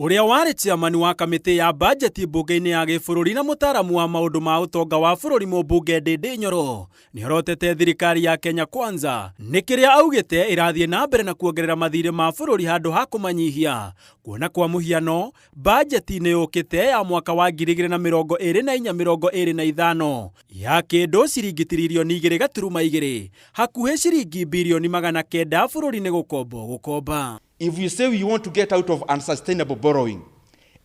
Uria warĩ chairman wa kamĩtĩ ya bajeti mbunge-inĩ ya gĩbũrũri na mũtaaramu wa maũndũ ma ũtonga wa bũrũri mũmbunge Ndindi Nyoro nĩorotete thirikari ya Kenya Kwanza nĩ kĩrĩa augĩte ĩrathiĩ na mbere na kuongerera mathirĩ ma bũrũri handũ ha kũmanyihia. Kuona kwa mũhiano bajeti nĩ yũkĩte ya mwaka wa 2024-2025 ya kĩndũ ciringi tiririoni 2.2 hakuhĩ ciringi birioni 900 bũrũri nĩ gũkomba. If we say we want to get out of unsustainable borrowing,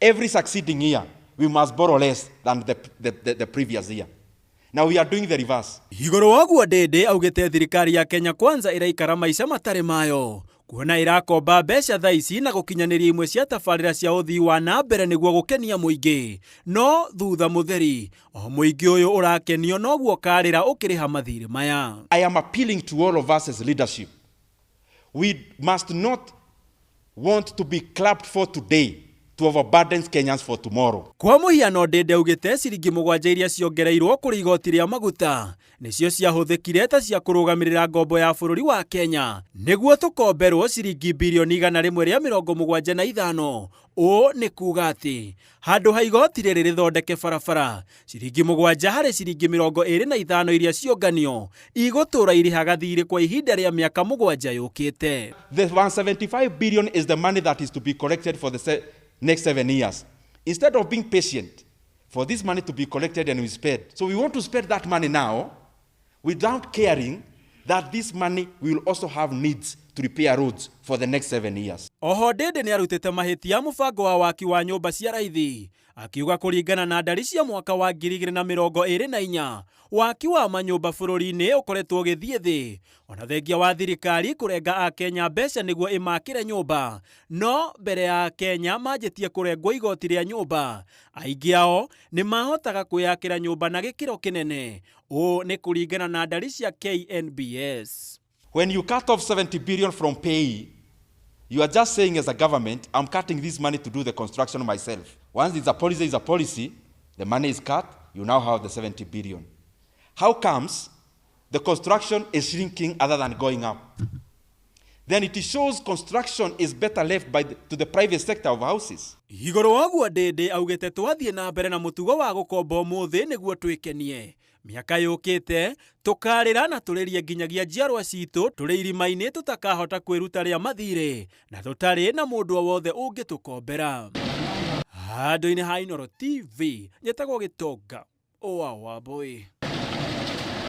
every succeeding year, we must borrow less than the previous year. Now we are doing the reverse. Igũrũ waguo Ndindi augĩte thirikari ya Kenya Kwanza ĩraikara maica matarĩ mayo. Kuona ĩrakomba mbeca thaa ici na gũkinyanĩria imwe cia tabarĩra cia ũthii wa na mbere nĩguo gũkenia mũingĩ. No thutha mũtheri, o mũingĩ ũyũ ũrakenio noguo karĩra ũkĩrĩha mathirĩ maya. I am appealing to all of us as leadership. We must not want to be clapped for today to overburden Kenyans for tomorrow. Kwa mũhiano Ndindi augĩte ciringi 7 iria ciongereirwo kũrĩ igoti rĩa maguta nĩcio ciahũthĩkire ta cia kũrũgamĩrĩra ngombo ya bũrũri wa Kenya nĩguo tũkomberwo ciringi birioni 175. Ũũ nĩ kuuga atĩ handũ ha igoti rĩrĩ rĩthondeke barabara ciringi 7 harĩ ciringi 25 iria cionganio igũtũra irĩhaga thirĩ kwa ihinda rĩa mĩaka 7 yũkĩte. The 175 billion is the money that is to be collected for the next 7 years. Instead of being patient for this money to be collected and we spend. So we want to spend that money now without caring that this money will also have needs to repair roads for the next 7 years. Oho Ndindi nĩarutĩte mahĩtia mũbango wa waki wa nyũmba cia raithi, akiuga kũringana na ndari cia mwaka wa 2024 waki wa manyũmba bũrũri-inĩ ũkoretwo ũgĩthiĩ thĩ, ona thengia wa thirikari kũrenga Akenya mbeca nĩguo ĩmakĩre nyũmba, no mbere ya Kenya manjĩtie kũrengwo igoti rĩa nyũmba, aingĩ ao nĩ mahotaga kwĩyakĩra nyũmba na gĩkĩro kĩnene. Ũũ nĩ kũringana na ndari cia KNBS. When you cut off 70 billion from pay, you are just saying as a government, I'm cutting this money to do the construction myself. Once it's a policy, the money is cut, you now have the 70 billion. How comes the construction is shrinking other than going up? Then it shows construction is better left to the private sector of houses. Igũrũ waguo Ndindi augĩte twathiĩ na mbere na mũtugo wa gũkomba ũmũthĩ nĩguo twĩkenie. Miaka yũkĩte tũkarĩra na tũrĩrie nginyagia njiarwa citũ tũrĩ irima-inĩ tũtakahota kwĩruta rĩa mathirĩ na tũtarĩ na mũndũ o wothe ũngĩtũkombera. Handũ-inĩ ha Inooro TV, njĩtagwo Gĩtonga, ũwa wa Mbũi.